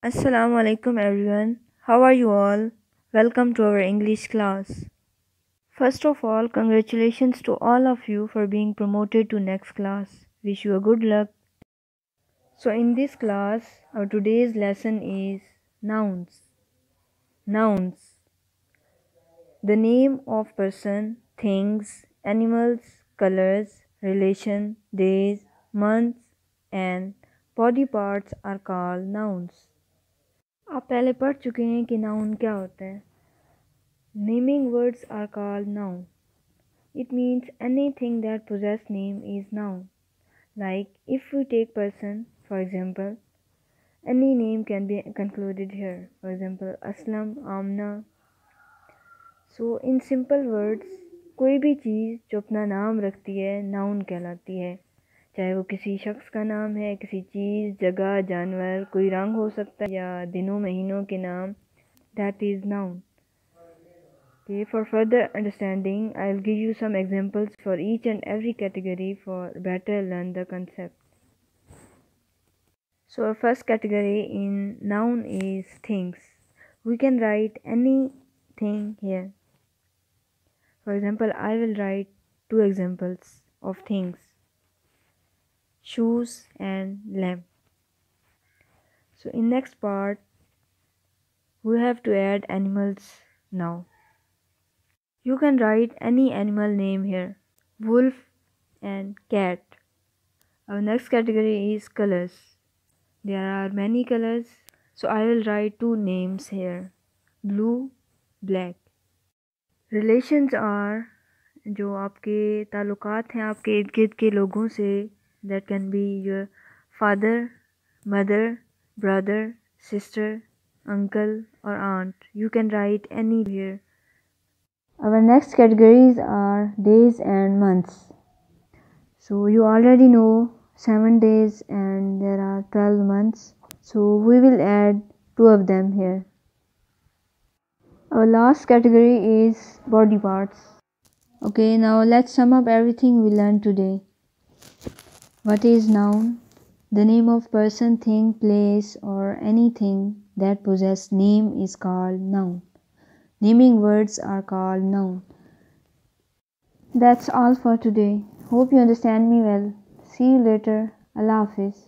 Assalamu alaikum everyone. How are you all? Welcome to our English class. First of all, congratulations to all of you for being promoted to next class. Wish you a good luck. So in this class, our today's lesson is nouns. Nouns. The name of person, things, animals, colors, relation, days, months and body parts are called nouns. आप पहले पढ़ चुके हैं कि noun क्या होता है. Naming words are called noun. It means anything that possess name is noun. Like if we take person, for example, any name can be concluded here. For example, Aslam, Amna. So in simple words, कोई भी चीज़ जो अपना नाम रखती है noun कहलाती है. चाहे वो किसी शख्स का नाम है, किसी चीज़, जगह, जानवर, कोई रंग हो सकता है या दिनों महीनों के नाम. That is noun. Okay, for further understanding, I'll give you some examples for each and every category for better learn the concept. So our first category in noun is things. We can write anything here. For example, I will write two examples of things: shoes and lamp. So in next part, we have to add animals now. You can write any animal name here: wolf and cat. Our next category is colors. There are many colors, so I will write two names here: blue, black. Relations are जो आपके ताल्लुकात हैं आपके इर्द गिर्द के लोगों से. That can be your father, mother, brother, sister, uncle or aunt. You can write any here. Our next categories are days and months. So you already know 7 days and there are 12 months. So we will add two of them here. Our last category is body parts. Okay, now let's sum up everything we learned today. What is noun? The name of person, thing, place or anything that possess name is called noun. Naming words are called noun. That's all for today. Hope you understand me well. See you later. Allah Hafiz.